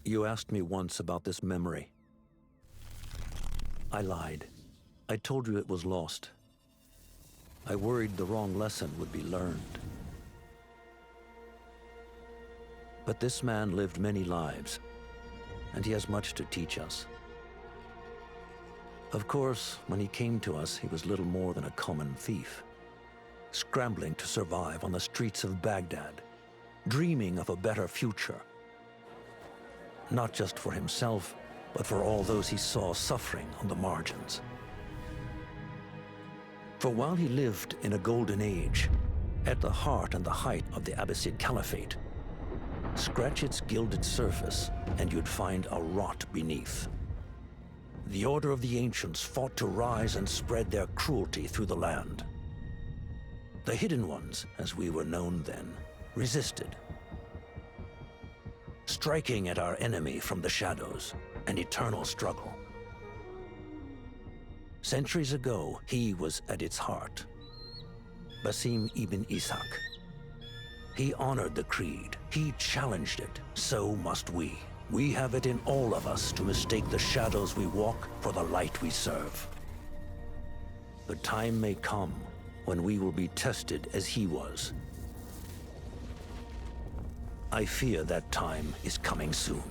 You asked me once about this memory. I lied. I told you it was lost. I worried the wrong lesson would be learned. But this man lived many lives, and he has much to teach us. Of course, when he came to us, he was little more than a common thief, scrambling to survive on the streets of Baghdad, dreaming of a better future. Not just for himself, but for all those he saw suffering on the margins. For while he lived in a golden age, at the heart and the height of the Abbasid Caliphate, scratch its gilded surface and you'd find a rot beneath. The Order of the Ancients fought to rise and spread their cruelty through the land. The Hidden Ones, as we were known then, resisted, striking at our enemy from the shadows, an eternal struggle. Centuries ago, he was at its heart. Basim ibn Ishaq. He honored the creed. He challenged it. So must we. We have it in all of us to mistake the shadows we walk for the light we serve. The time may come when we will be tested as he was. I fear that time is coming soon.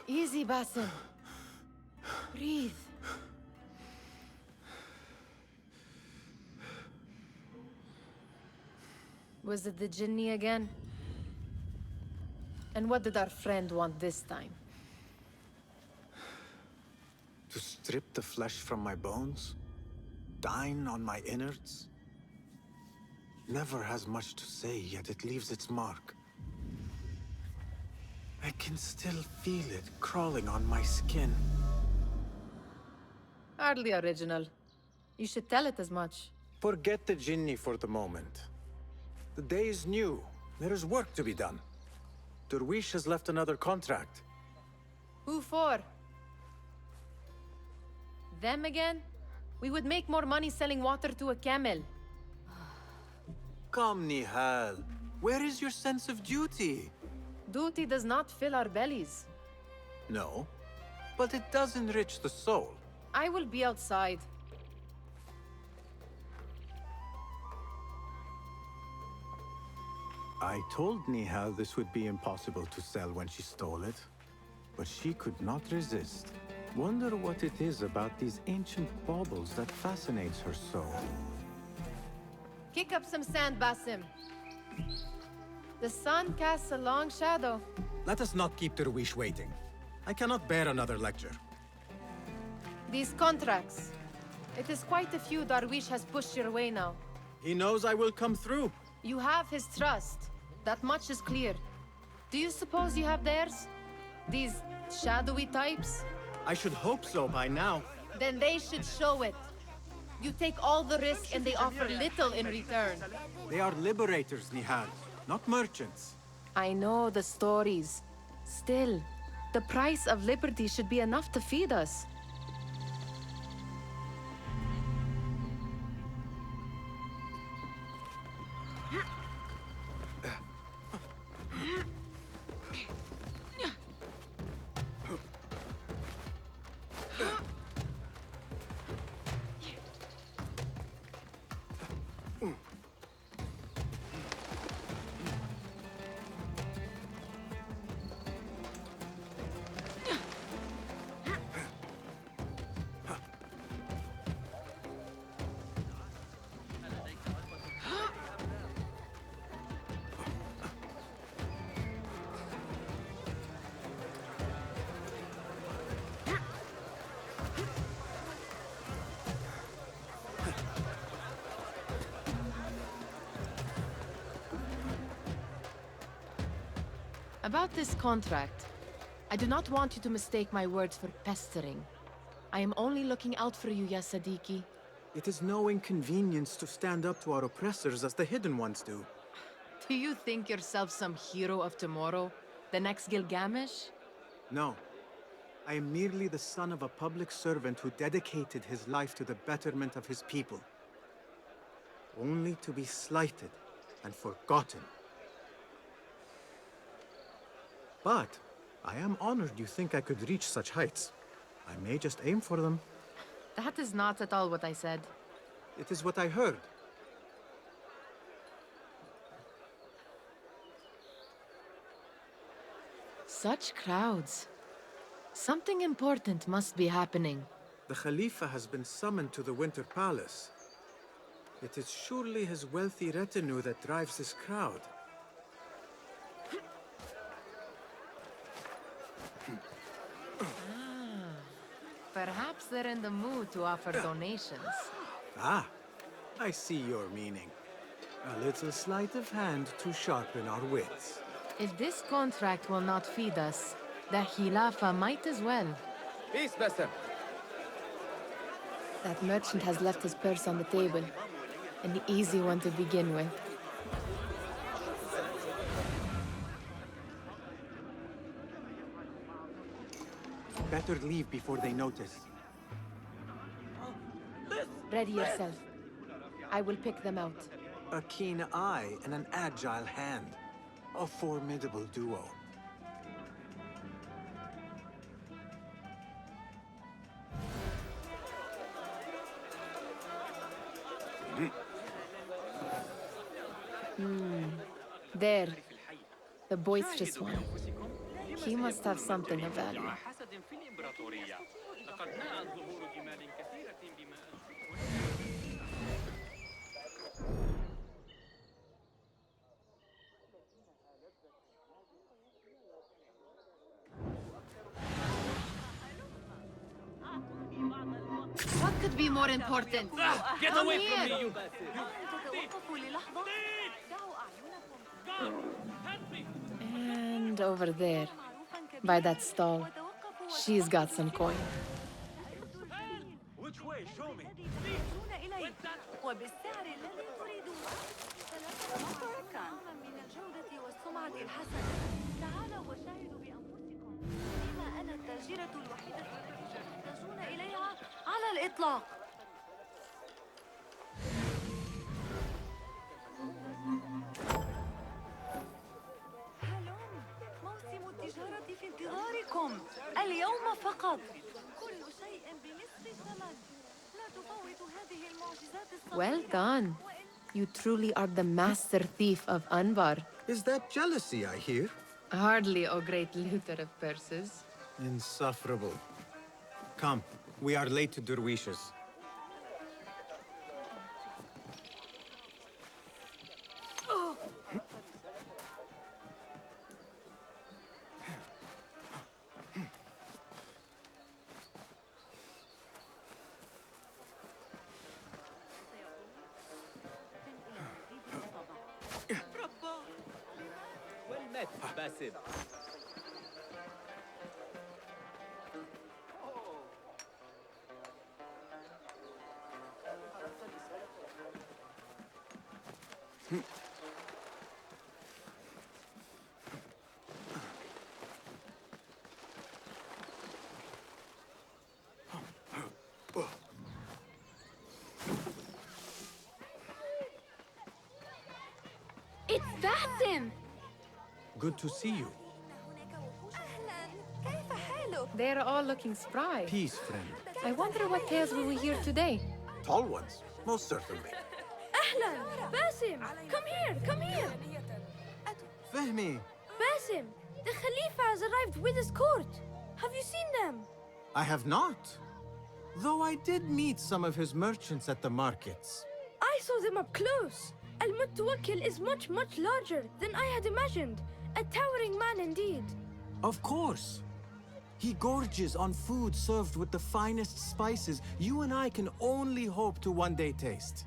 Easy, Basim. Breathe. Was it the Jinni again? And what did our friend want this time? To strip the flesh from my bones? Dine on my innards? Never has much to say, yet it leaves its mark. I can still feel it crawling on my skin. Hardly original. You should tell it as much. Forget the Jinni for the moment. The day is new. There is work to be done. Derwish has left another contract. Who for? Them again? We would make more money selling water to a camel. Come, Nihal. Where is your sense of duty? Duty does not fill our bellies. No, but it does enrich the soul. I will be outside. I told Nihal this would be impossible to sell when she stole it, but she could not resist. Wonder what it is about these ancient baubles that fascinates her so. Kick up some sand, Basim. The sun casts a long shadow. Let us not keep Derwish waiting. I cannot bear another lecture. These contracts. It is quite a few Darwish has pushed your way now. He knows I will come through. You have his trust. That much is clear. Do you suppose you have theirs? These shadowy types? I should hope so by now. Then they should show it. You take all the risk and they offer little in return. They are liberators, Nihal, not merchants. I know the stories. Still, the price of liberty should be enough to feed us. About this contract, I do not want you to mistake my words for pestering. I am only looking out for you, ya Sadiki. It is no inconvenience to stand up to our oppressors as the hidden ones do. Do you think yourself some hero of tomorrow? The next Gilgamesh? No. I am merely the son of a public servant who dedicated his life to the betterment of his people. Only to be slighted and forgotten. But I am honored you think I could reach such heights. I may just aim for them. That is not at all what I said. It is what I heard. Such crowds. Something important must be happening. The Khalifa has been summoned to the Winter Palace. It is surely his wealthy retinue that drives this crowd. Perhaps they're in the mood to offer donations. Ah, I see your meaning. A little sleight of hand to sharpen our wits. If this contract will not feed us, the Khilafa might as well. Peace, Basim. That merchant has left his purse on the table. An easy one to begin with. Better leave before they notice. Ready yourself. I will pick them out. A keen eye and an agile hand. A formidable duo. There. The boisterous one. He must have something of value. What could be more important? Get Come away here. from me, you! And over there, by that stall, she's got some coin. Which way? Show me. وبالسعر الذي تريدونه. مطعم من الجودة والسمعة الحسنة. تعالوا وشاهدوا بأنفسكم. فيما أنا التاجرة الوحيدة التي تحتاجون إليها على الإطلاق. هلوم، موسم التجارة في انتظاركم. اليوم فقط. كل شيء بنصف الثمن. لا تفوتوا هذه المعجزات الصغيرة. Well done. You truly are the master thief of Anbar. Is that jealousy I hear? Hardly, O great looter of purses. Insufferable. Come, we are late to Derwishes. Well met, Basim. It's Basim! Good to see you. أهلاً، كيف حالك؟ They're all looking spry. Peace, friend. I wonder what tales we will hear today. Tall ones, most certainly. أهلاً، Basim! Come here, come here! Fehmi, Basim, the Khalifa has arrived with his court. Have you seen them? I have not. Though I did meet some of his merchants at the markets. I saw them up close. Al-Mutawakkil is much, much larger than I had imagined. A towering man indeed. Of course. He gorges on food served with the finest spices you and I can only hope to one day taste.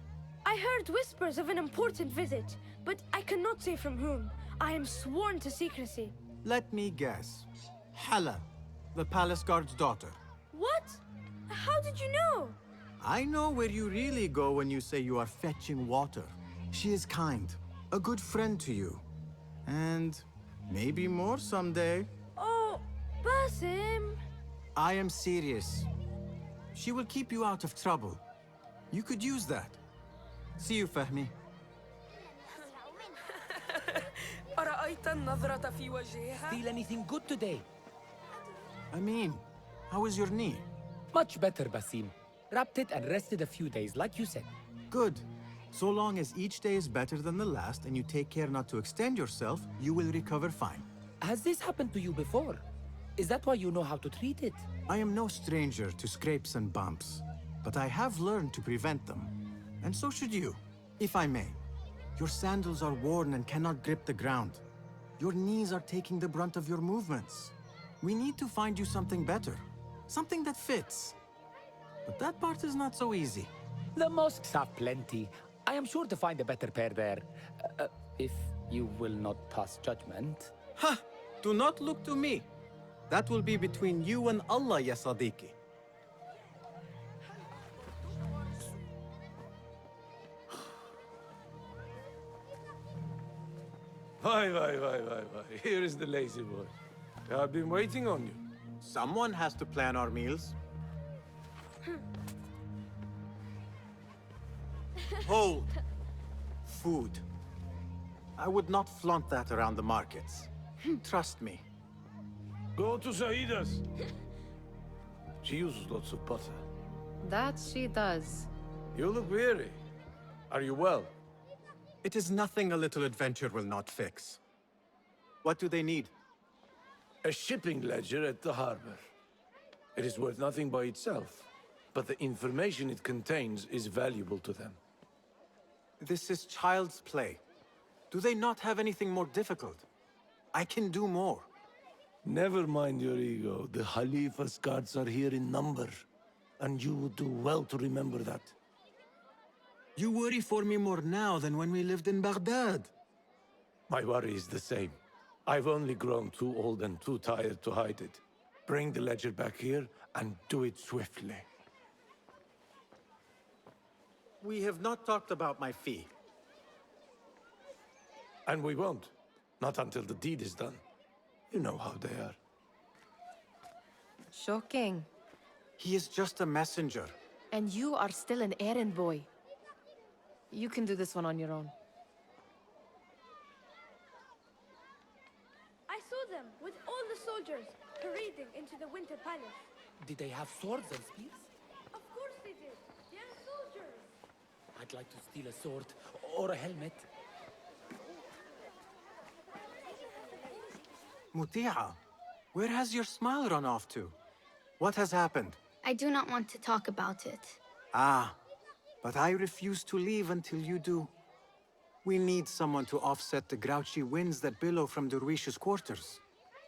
I heard whispers of an important visit, but I cannot say from whom. I am sworn to secrecy. Let me guess. Hala, the palace guard's daughter. What? How did you know? I know where you really go when you say you are fetching water. She is kind, a good friend to you. And maybe more someday. Oh, Basim. I am serious. She will keep you out of trouble. You could use that. See you, Fahmi. أرأيت النظرة في وجهها؟ Feel anything good today? I mean, how is your knee? Much better, Basim. Wrapped it and rested a few days, like you said. Good. So long as each day is better than the last and you take care not to extend yourself, you will recover fine. Has this happened to you before? Is that why you know how to treat it? I am no stranger to scrapes and bumps, but I have learned to prevent them. And so should you, if I may. Your sandals are worn and cannot grip the ground. Your knees are taking the brunt of your movements. We need to find you something better. Something that fits. But that part is not so easy. The mosques have plenty. I am sure to find a better pair there. If you will not pass judgment. Ha! Do not look to me. That will be between you and Allah, ya Sadiqi. Why. Here is the lazy boy. I've been waiting on you. Someone has to plan our meals. Hold. Food. I would not flaunt that around the markets. Trust me. Go to Saida's. She uses lots of butter. That she does. You look weary. Are you well? It is nothing a little adventure will not fix. What do they need? A shipping ledger at the harbor. It is worth nothing by itself, but the information it contains is valuable to them. This is child's play. Do they not have anything more difficult? I can do more. Never mind your ego. The Khalifa's guards are here in number, and you would do well to remember that. You worry for me more now than when we lived in Baghdad. My worry is the same. I've only grown too old and too tired to hide it. Bring the ledger back here, and do it swiftly. We have not talked about my fee. And we won't. Not until the deed is done. You know how they are. Shocking. He is just a messenger. And you are still an errand boy. You can do this one on your own. I saw them with all the soldiers parading into the Winter Palace. Did they have swords and spears? Of course they did. They are soldiers. I'd like to steal a sword or a helmet. Muti'a, where has your smile run off to? What has happened? I do not want to talk about it. Ah, but I refuse to leave until you do. We need someone to offset the grouchy winds that billow from Derwish's quarters.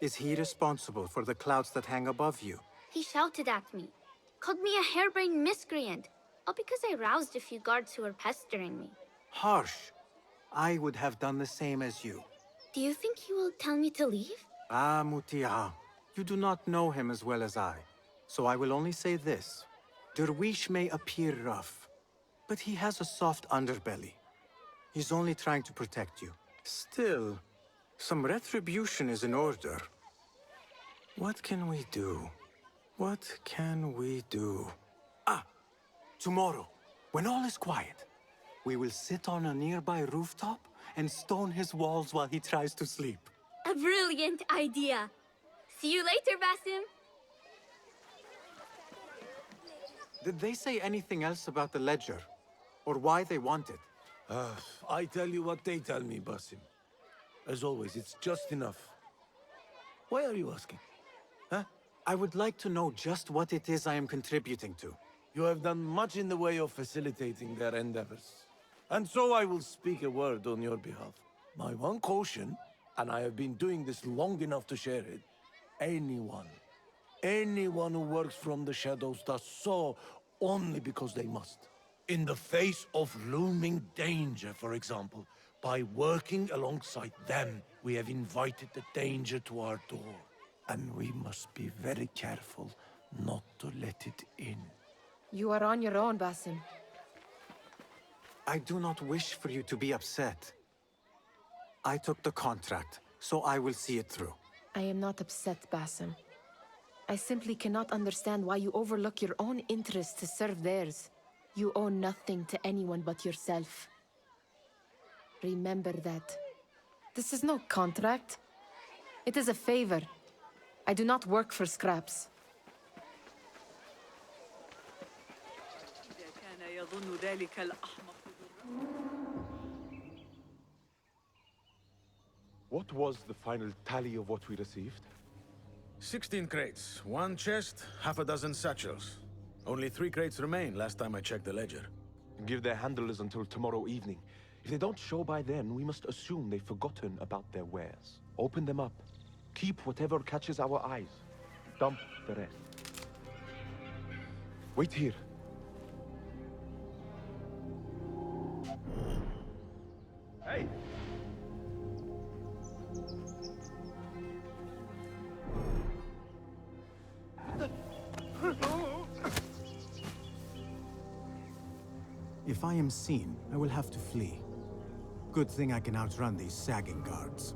Is he responsible for the clouds that hang above you? He shouted at me, called me a harebrained miscreant, all because I roused a few guards who were pestering me. Harsh. I would have done the same as you. Do you think he will tell me to leave? Ah, Muti'a, you do not know him as well as I. So I will only say this. Derwish may appear rough, but he has a soft underbelly. He's only trying to protect you. Still, some retribution is in order. What can we do? What can we do? Ah! Tomorrow, when all is quiet, we will sit on a nearby rooftop and stone his walls while he tries to sleep. A brilliant idea. See you later, Basim. Did they say anything else about the ledger? Or why they want it? I tell you what they tell me, Basim. As always, it's just enough. Why are you asking? Huh? I would like to know just what it is I am contributing to. You have done much in the way of facilitating their endeavors. And so I will speak a word on your behalf. My one caution, and I have been doing this long enough to share it, anyone who works from the shadows does so only because they must. In the face of looming danger, for example, By working alongside them, we have invited the danger to our door. And we must be very careful not to let it in. You are on your own, Basim. I do not wish for you to be upset. I took the contract, so I will see it through. I am not upset, Basim. I simply cannot understand why you overlook your own interests to serve theirs. You owe nothing to anyone but yourself. Remember that. This is no contract. It is a favor. I do not work for scraps. What was the final tally of what we received? 16 crates, 1 chest, half a dozen satchels. Only 3 crates remain last time I checked the ledger. Give their handlers until tomorrow evening. If they don't show by then, we must assume they've forgotten about their wares. Open them up. Keep whatever catches our eyes. Dump the rest. Wait here. Hey! If I am seen, I will have to flee. Good thing I can outrun these sagging guards.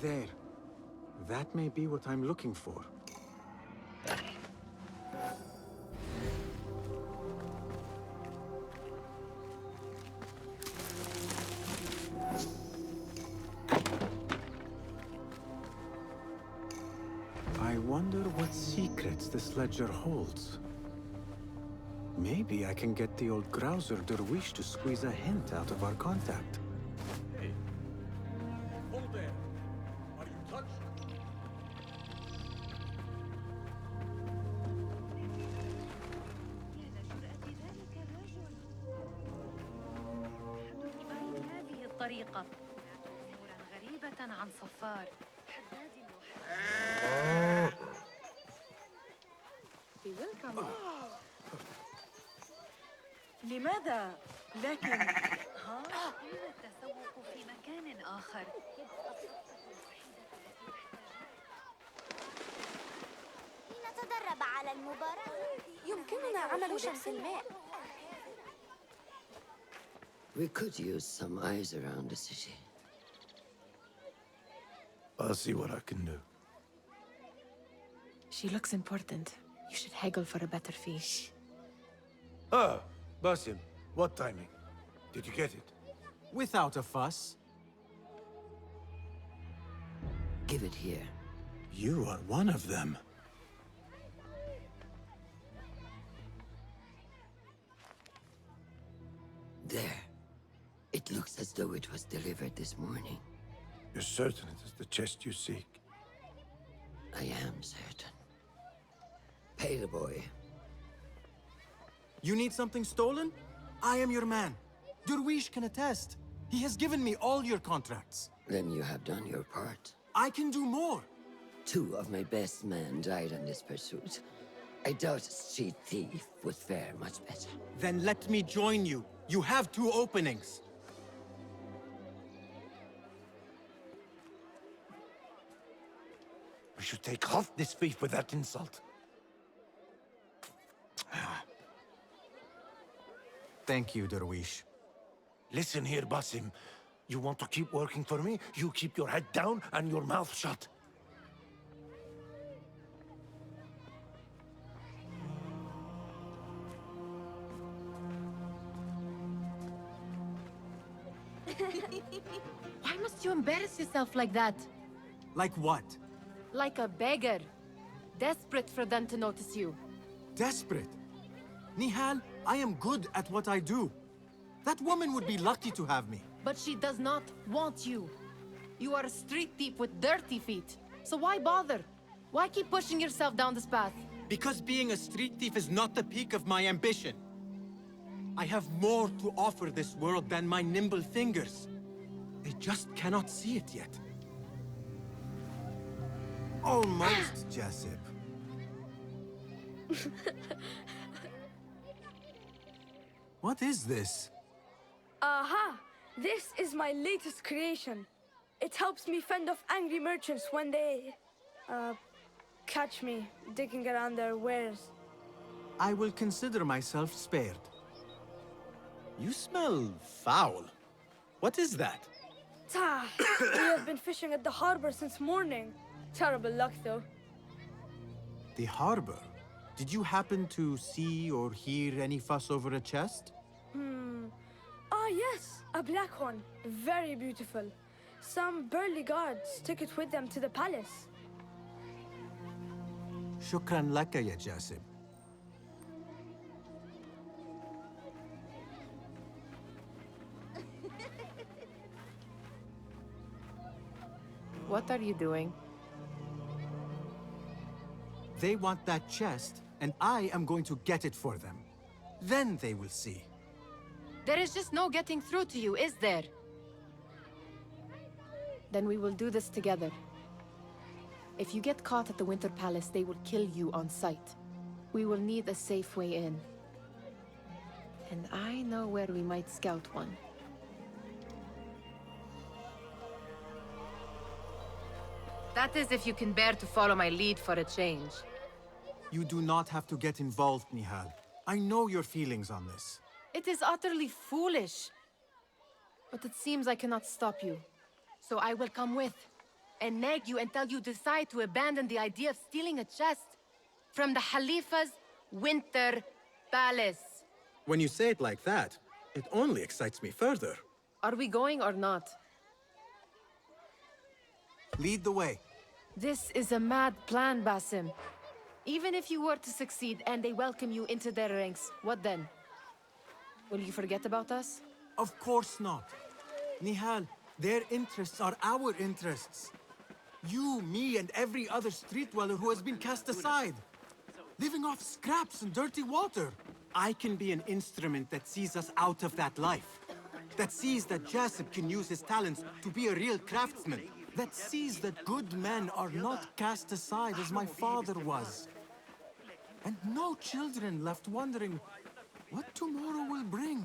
There. That may be what I'm looking for. I wonder what secrets this ledger holds. Maybe I can get the old grouser Derwish to squeeze a hint out of our contact. Hey. Hold there. Are you touched? هذه الطريقة غريبة عن صفار حداد لماذا؟ لكن قيل التسوق في مكان آخر. لنتدرب على المباراة. يمكننا عمل شمس الماء. We could use some eyes around the city. I'll see what I can do. She looks important. You should haggle for a better fee. Ah, Basim, what timing? Did you get it? Without a fuss. Give it here. You are one of them. There. It looks as though it was delivered this morning. You're certain it is the chest you seek? I am certain. Pay the boy. You need something stolen? I am your man. Derwish can attest. He has given me all your contracts. Then you have done your part. I can do more. 2 of my best men died in this pursuit. I doubt a street thief would fare much better. Then let me join you. You have 2 openings. We should take off this thief with that insult. Thank you, Derwish. Listen here, Basim. You want to keep working for me? You keep your head down and your mouth shut. Why must you embarrass yourself like that? Like what? Like a beggar. Desperate for them to notice you. Desperate? Nihal, I am good at what I do. That woman would be lucky to have me. But she does not want you. You are a street thief with dirty feet. So why bother? Why keep pushing yourself down this path? Because being a street thief is not the peak of my ambition. I have more to offer this world than my nimble fingers. They just cannot see it yet. Almost, Jasip. What is this? Aha! This is my latest creation. It helps me fend off angry merchants when they... catch me digging around their wares. I will consider myself spared. You smell foul. What is that? Tah! We have been fishing at the harbor since morning. Terrible luck, though. The harbor? Did you happen to see or hear any fuss over a chest? Ah, yes, a black one. Very beautiful. Some burly guards took it with them to the palace. Shukran laka, ya Jasib. What are you doing? They want that chest, and I am going to get it for them. Then they will see. There is just no getting through to you, is there? Then we will do this together. If you get caught at the Winter Palace, they will kill you on sight. We will need a safe way in. And I know where we might scout one. That is if you can bear to follow my lead for a change. You do not have to get involved, Nihal. I know your feelings on this. It is utterly foolish. But it seems I cannot stop you. So I will come with. and nag you until you decide to abandon the idea of stealing a chest from the Khalifa's winter palace. When you say it like that, it only excites me further. Are we going or not? Lead the way. This is a mad plan, Basim. Even if you were to succeed and they welcome you into their ranks, what then? Will you forget about us? Of course not. Nihal, their interests are our interests. You, me, and every other street dweller who has been cast aside. Living off scraps and dirty water. I can be an instrument that sees us out of that life. That sees that Jasip can use his talents to be a real craftsman. That sees that good men are not cast aside as my father was. And no children left wondering what tomorrow will bring.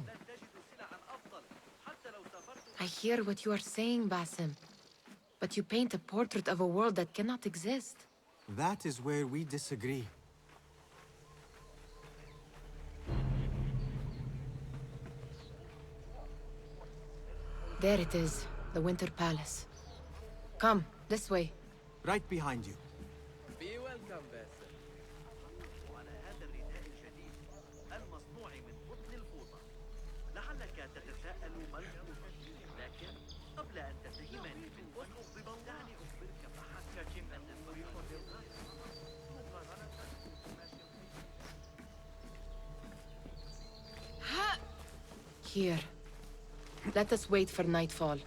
I hear what you are saying, Basim. But you paint a portrait of a world that cannot exist. That is where we disagree. There it is, the Winter Palace. Come, this way. Right behind you. Be welcome, Basim. وعلى هذا الرداء الجديد المصنوع من قطن الفوطة لعلك تتساءل ما الفوطة لكن قبل أن تتهمني بالأسلوب دعني أخبرك بحق كلمة الطريقة Here. Let us wait for nightfall.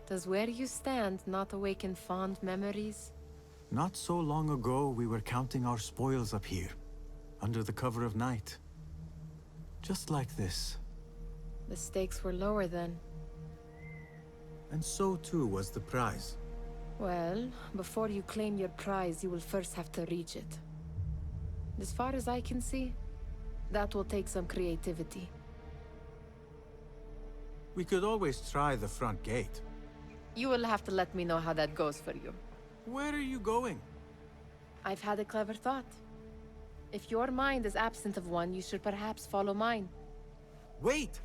Does where you stand not awaken fond memories? Not so long ago, we were counting our spoils up here, under the cover of night. Just like this. The stakes were lower then. And so too was the prize. Well, before you claim your prize, you will first have to reach it. As far as I can see, that will take some creativity. We could always try the front gate. You will have to let me know how that goes for you. Where are you going? I've had a clever thought. If your mind is absent of one, you should perhaps follow mine. Wait!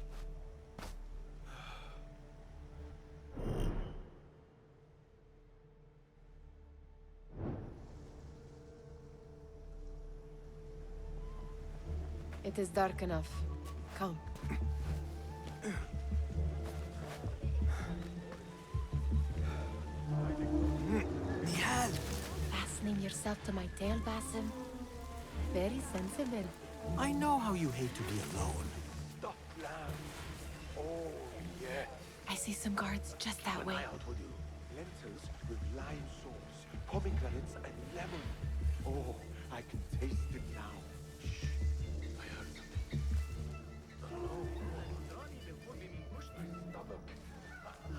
It is dark enough. Come. Nihal! Fastening yourself to my tail, Basim. Very sensible. I know how you hate to be alone. Stop, lamb. Oh, yeah. I see some guards just that way. I told you. Lentils with lime sauce, pomegranates and lemon. Oh, I can taste it now. Shh. I heard something.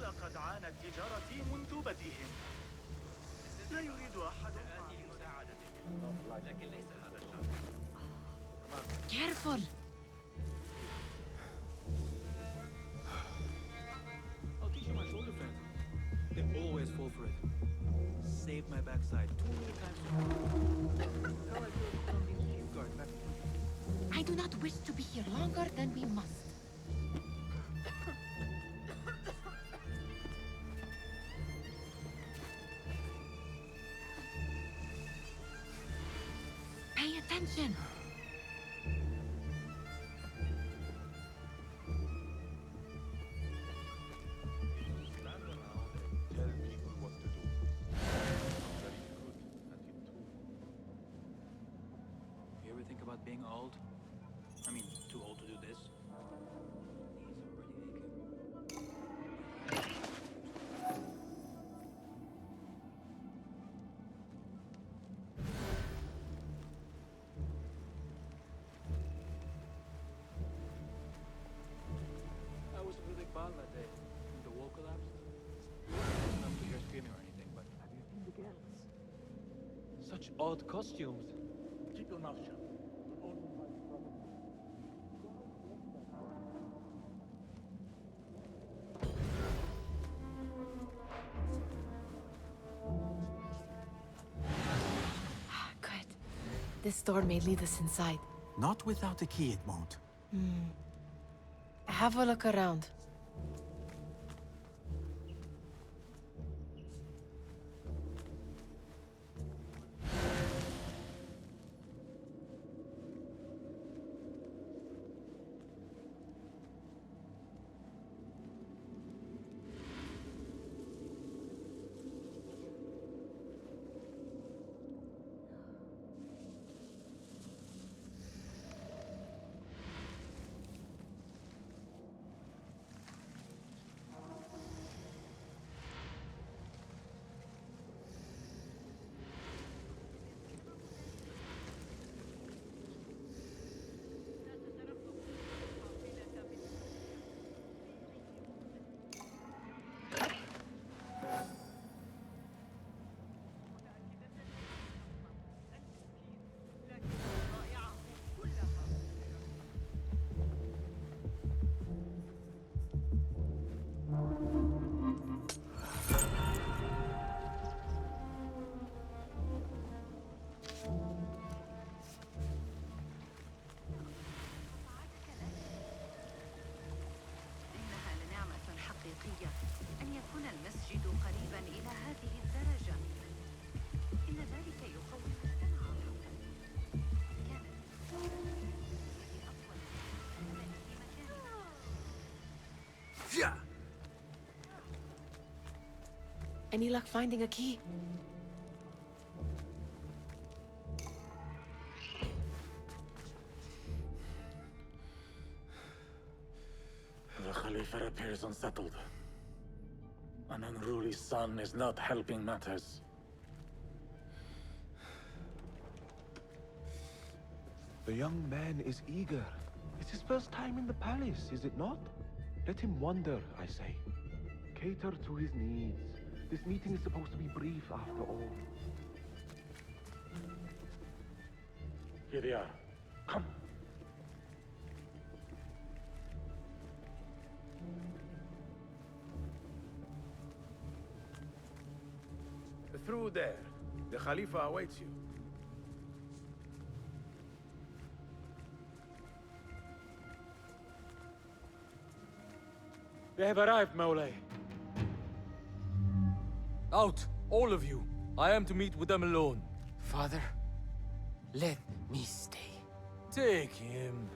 لقد عانت تجارتي منذ بدئهم. لا يريد أحد مساعدتك لكن ليس هذا الشرط. Careful! I'll teach you my shoulder fence. They always fall for it. Saved my backside too many times. How I feel from being chief guard back. I do not wish to be here longer than we must. Pay attention! Tell me what to do. Very good at it too. You ever think about being old? I mean, too old to do this? I was a really bad that day. When the wall collapsed. Not to hear screaming or anything, but have you seen the girls? Such odd costumes. Keep your mouth shut. This door may lead us inside. Not without a key, it won't. Have a look around. أن يكون المسجد قريبا إلى هذه الدرجة. إن ذلك يخوف السمع. كانت أطول في مكانها. Any luck finding a key? The Khalifa appears unsettled. An unruly son is not helping matters. The young man is eager. It's his first time in the palace, is it not? Let him wander, I say. Cater to his needs. This meeting is supposed to be brief, after all. Here they are. Come. Through there. The Khalifa awaits you. They have arrived, Mawlay. Out, all of you. I am to meet with them alone. Father, let me stay. Take him.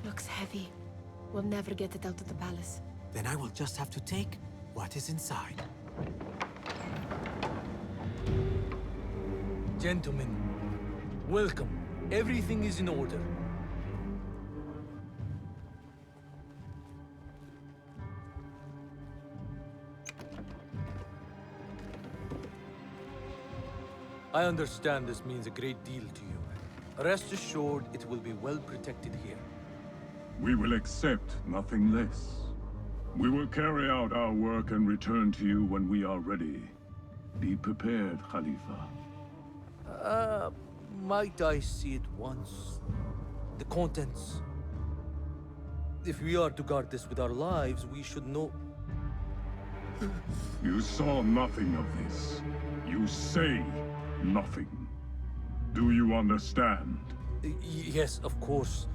Looks heavy. We'll never get it out of the palace. Then I will just have to take what is inside. Gentlemen, welcome. Everything is in order. I understand this means a great deal to you. Rest assured, it will be well protected here. We will accept nothing less. We will carry out our work and return to you when we are ready. Be prepared, Khalifa. Might I see it once? The contents. If we are to guard this with our lives, we should know... You saw nothing of this. You say nothing. Do you understand? Yes, of course.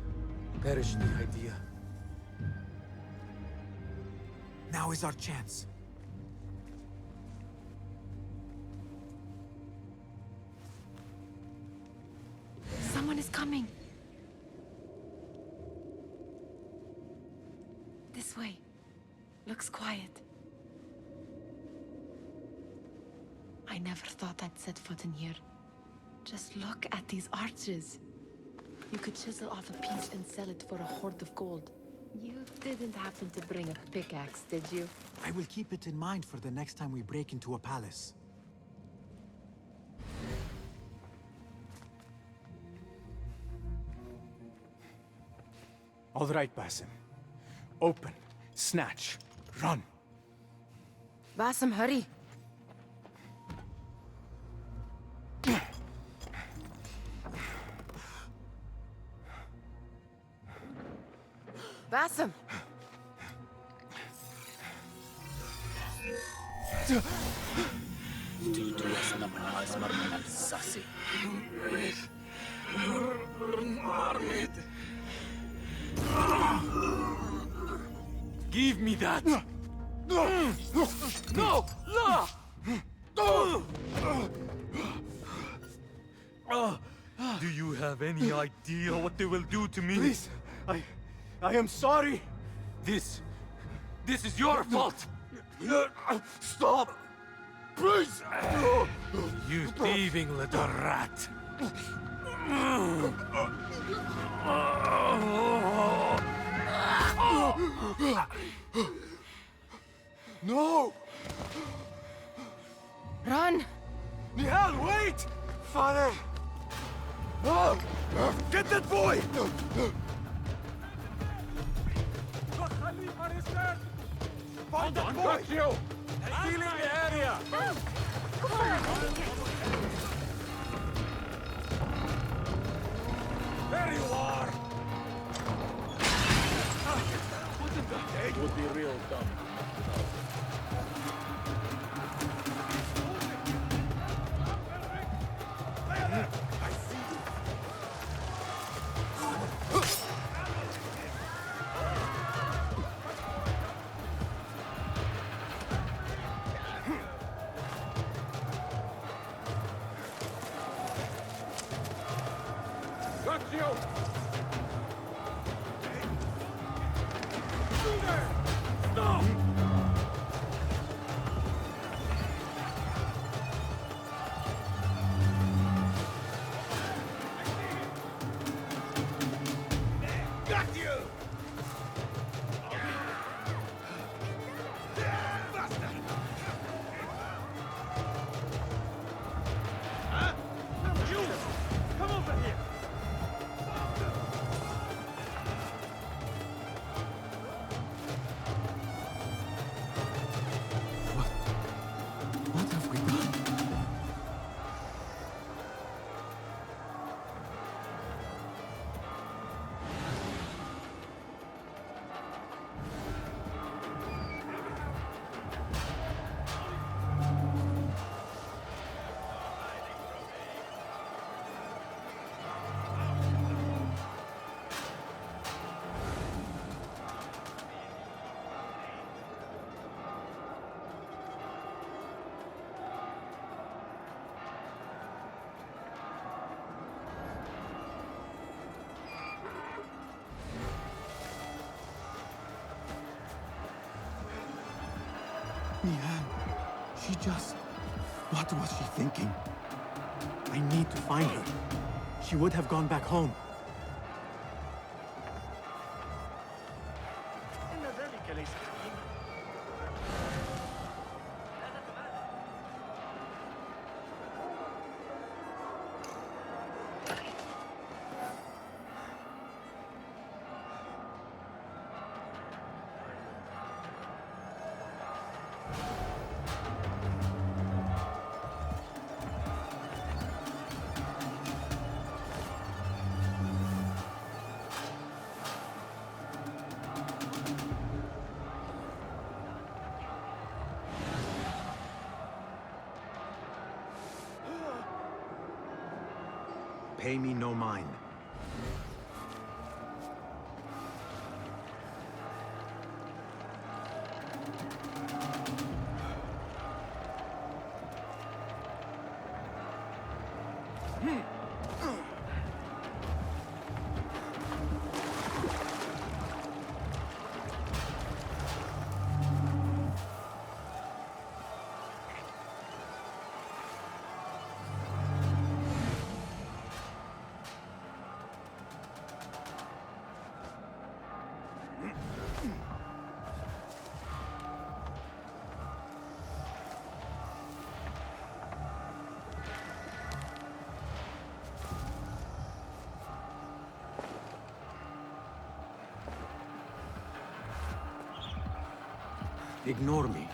Perish the idea. Now is our chance. Someone is coming. This way. Looks quiet. I never thought I'd set foot in here. Just look at these arches. You could chisel off a piece and sell it for a hoard of gold. You didn't happen to bring a pickaxe, did you? I will keep it in mind for the next time we break into a palace. All right, Basim. Open, snatch, run. Basim, hurry. Basim! Give me that! No! No! Do you have any idea what they will do to me? Please, I am sorry. This is your fault! Stop! Please! You thieving little rat! No! Run! Nihal, wait! Father! Get that boy! Find that boy! Got you! Healing the area! There you are! It would be real dumb. Got you! Stop! Got you! Huh? You! Come over here! What have we done? Nihan, she just... What was she thinking? I need to find her. She would have gone back home. إن ذلك ليس حقيقة. لا تتبادل. Pay me no mind. Ignore me.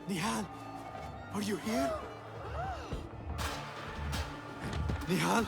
Nihal, are you here? Nihal?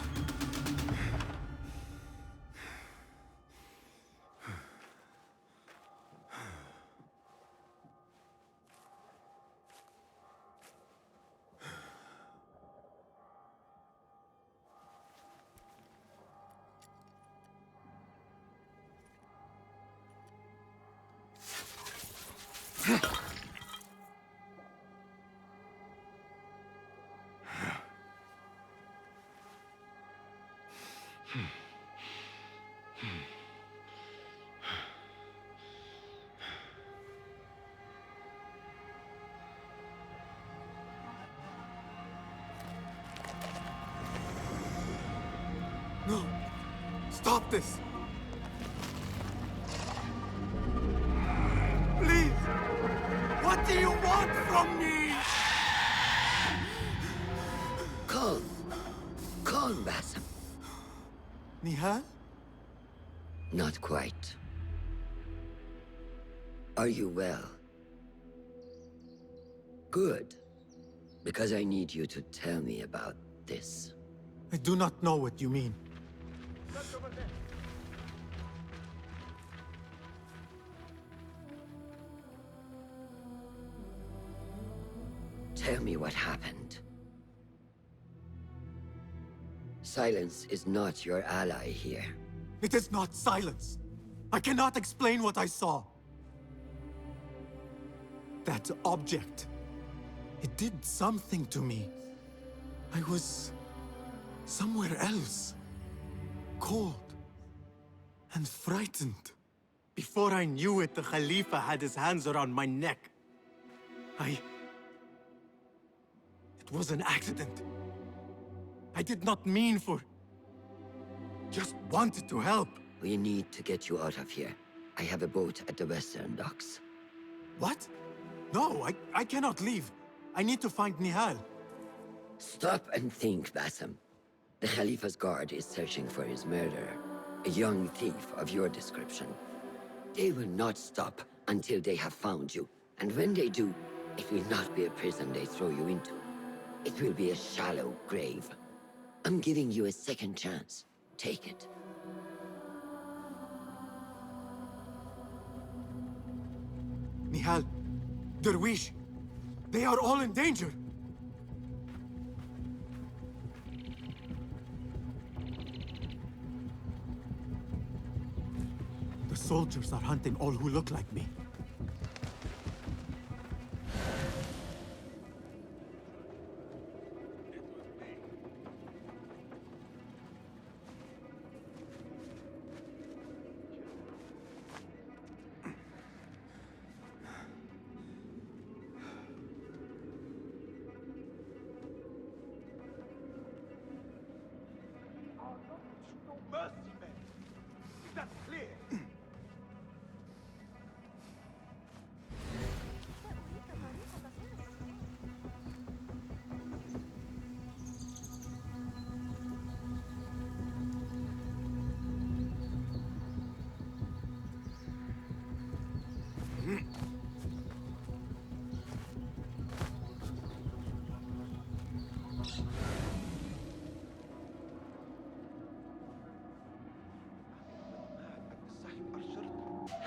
No! Stop this! Please! What do you want from me? Calm. Calm, Basim. Nihal? Not quite. Are you well? Good. Because I need you to tell me about this. I do not know what you mean. Tell me what happened. Silence is not your ally here. It is not silence. I cannot explain what I saw. That object. It did something to me. I was somewhere else. Cold. And frightened. Before I knew it, the Khalifa had his hands around my neck. It was an accident. I did not mean for... Just wanted to help. We need to get you out of here. I have a boat at the western docks. What? No, I cannot leave. I need to find Nihal. Stop and think, Basim. The Khalifa's guard is searching for his murderer, a young thief of your description. They will not stop until they have found you. And when they do, it will not be a prison they throw you into. It will be a shallow grave. I'm giving you a second chance. Take it. Nihal, Derwish, they are all in danger. The soldiers are hunting all who look like me.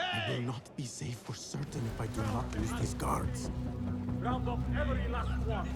I will not be safe for certain if I do not lose these guards. Round up every last one.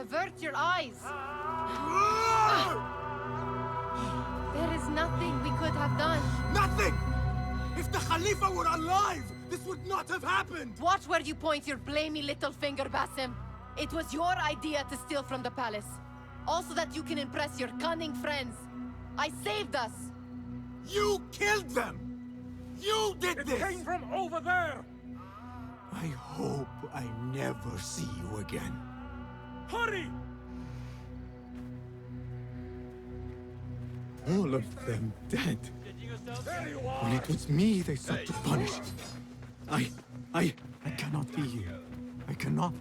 Avert your eyes! There is nothing we could have done. Nothing! If the Khalifa were alive, this would not have happened! Watch where you point your blamey little finger, Basim. It was your idea to steal from the palace. Also that you can impress your cunning friends. I saved us! You killed them! You did this! It came from over there! I hope I never see you again. Hurry! All of them dead. There you are! When it was me they sought to punish. I cannot be here. I cannot.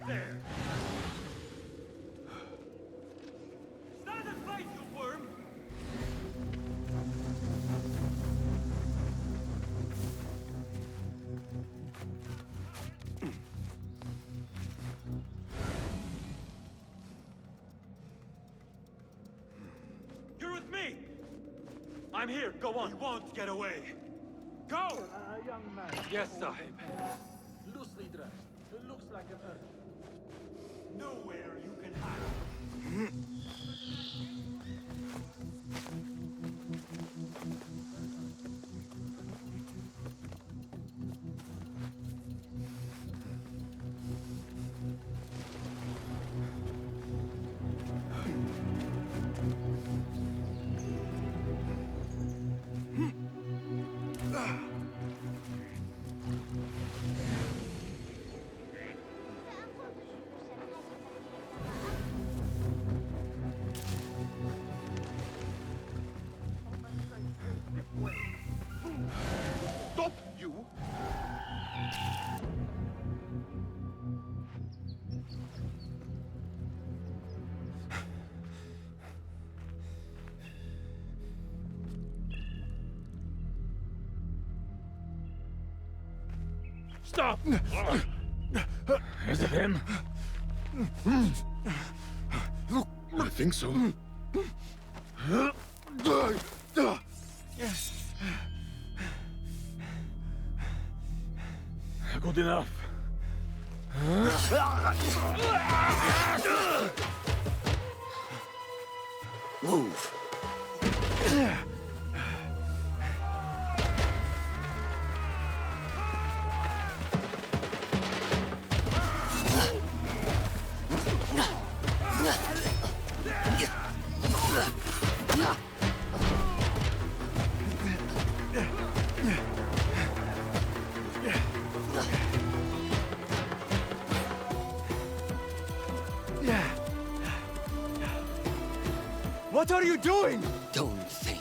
There! Stand and fight, you worm! You're with me! I'm here, go on! You won't get away! Go! Young man. Yes, Sahib. Loosely dressed. It looks like an earth. Nowhere you can hide. Stop, you! Stop! Is it him? I think so. Good enough. Move. What are you doing? Don't think.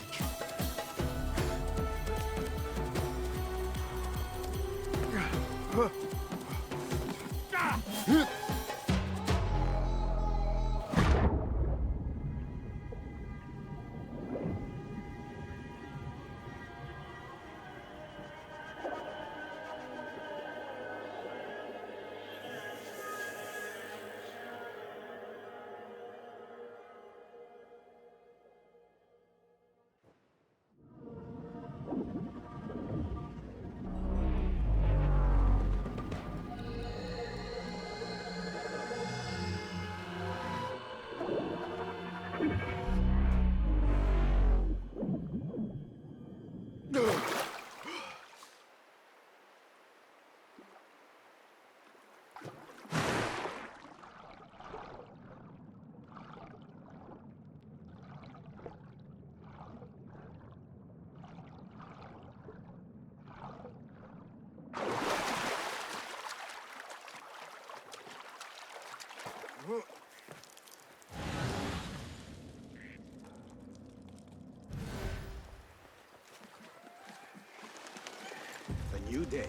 A new day,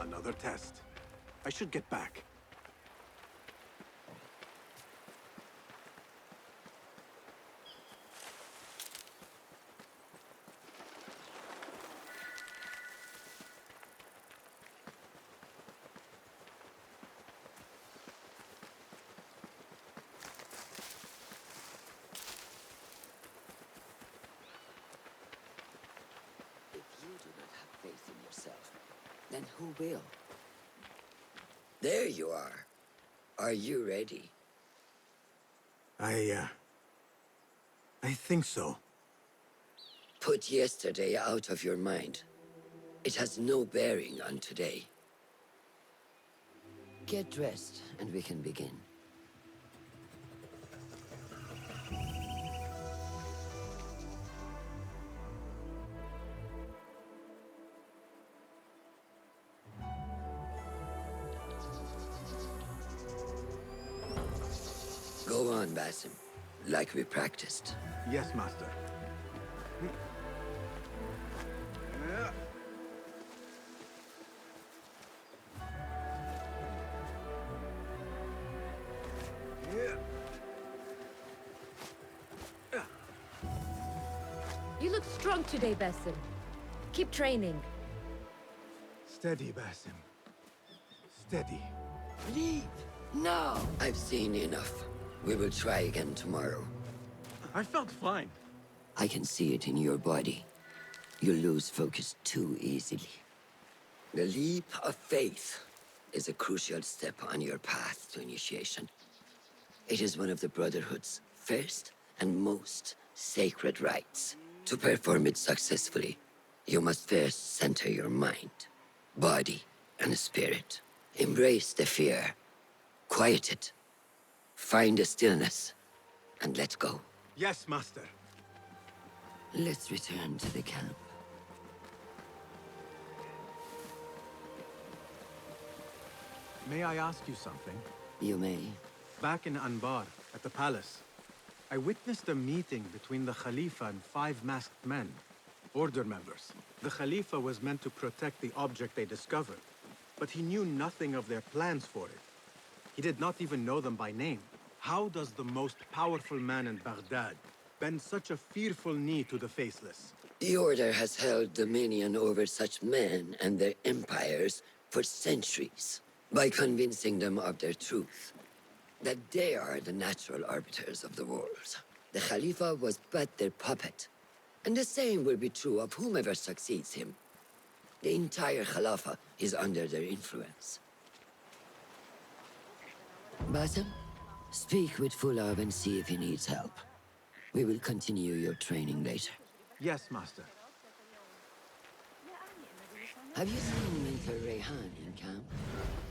another test. I should get back. then who will? There you are. Are you ready? I think so. Put yesterday out of your mind. It has no bearing on today. Get dressed, and we can begin. Go on, Basim. Like we practiced. Yes, Master. You look strong today, Basim. Keep training. Steady, Basim. Steady. Leave! No! I've seen enough. We will try again tomorrow. I felt fine. I can see it in your body. You lose focus too easily. The leap of faith is a crucial step on your path to initiation. It is one of the Brotherhood's first and most sacred rites. To perform it successfully, you must first center your mind, body, and spirit. Embrace the fear. Quiet it. Find a stillness, and let go. Yes, Master. Let's return to the camp. May I ask you something? You may. Back in Anbar, at the palace, I witnessed a meeting between the Khalifa and 5 masked men, Order members. The Khalifa was meant to protect the object they discovered, but he knew nothing of their plans for it. He did not even know them by name. How does the most powerful man in Baghdad bend such a fearful knee to the faceless? The Order has held dominion over such men and their empires for centuries, by convincing them of their truth, that they are the natural arbiters of the world. The Khalifa was but their puppet, and the same will be true of whomever succeeds him. The entire Khalifa is under their influence. Basim, speak with Fulav and see if he needs help. We will continue your training later. Yes, Master. Have you seen Mentor Rayhan in camp?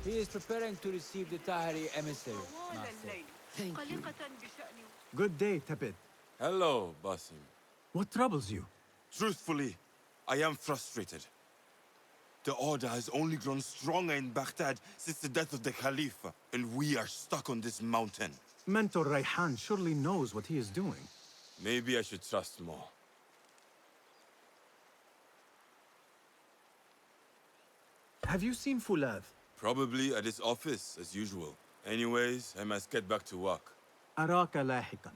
He is preparing to receive the Tahiri emissary, Master. Thank you. Good day, Tepid. Hello, Basim. What troubles you? Truthfully, I am frustrated. The Order has only grown stronger in Baghdad since the death of the Khalifa, and we are stuck on this mountain. Mentor Rayhan surely knows what he is doing. Maybe I should trust more. Have you seen Fulav? Probably at his office, as usual. Anyways, I must get back to work. أراك لاحقا.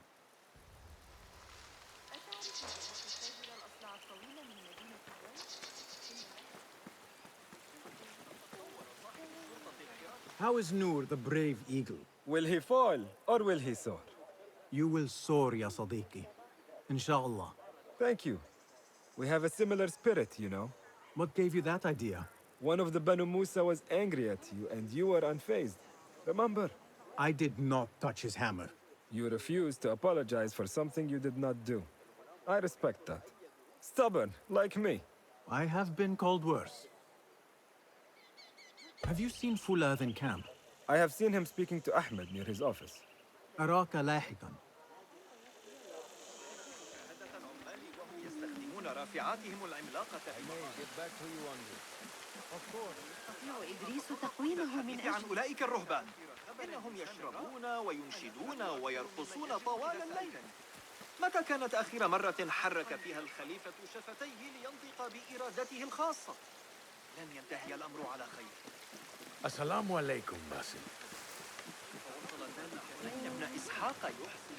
How is Noor, the brave eagle? Will he fall, or will he soar? You will soar, ya Sadiqi. Inshallah. Thank you. We have a similar spirit, you know. What gave you that idea? One of the Banu Musa was angry at you, and you were unfazed. Remember? I did not touch his hammer. You refused to apologize for something you did not do. I respect that. Stubborn, like me. I have been called worse. Have you seen Fulav in camp? I have seen him speaking to Ahmed near his office. أراك لاحقا. رافعاتهم العملاقة يستطيع إدريس تقويمه من أجل عن أولئك الرهبان. إنهم يشربون وينشدون ويرقصون طوال الليل. متى كانت آخر مرة حرك فيها الخليفة شفتيه لينطق بإرادته الخاصة؟ لن ينتهي الأمر على خير. السلام عليكم باسم. إن ابن إسحاق يحسن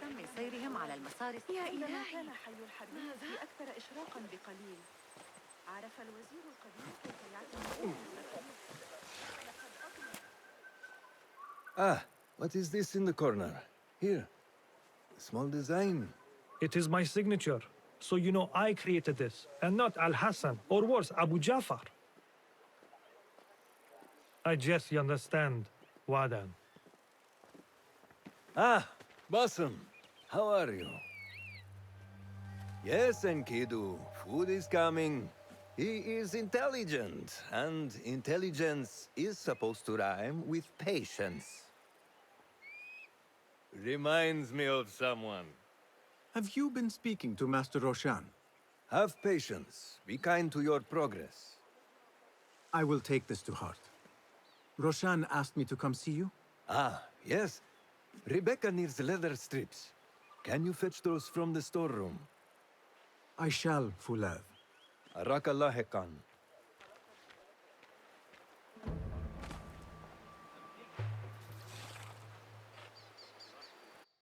من سيرهم على المسار. يا إلهي، كان حي الحريق في أكثر إشراقا بقليل. عرف الوزير القديم كيف يعتمد. What is this in the corner? Here. Small design. It is my signature. So you know I created this, and not Al-Hassan, or worse, Abu Jafar. I guess you understand, Wadan. Ah, Basim, how are you? Yes, Enkidu, food is coming. He is intelligent, and intelligence is supposed to rhyme with patience. Reminds me of someone. Have you been speaking to Master Roshan? Have patience. Be kind to your progress. I will take this to heart. Roshan asked me to come see you? Ah, yes. Rebecca needs leather strips. Can you fetch those from the storeroom? I shall, Fulav. Arakallah Khan.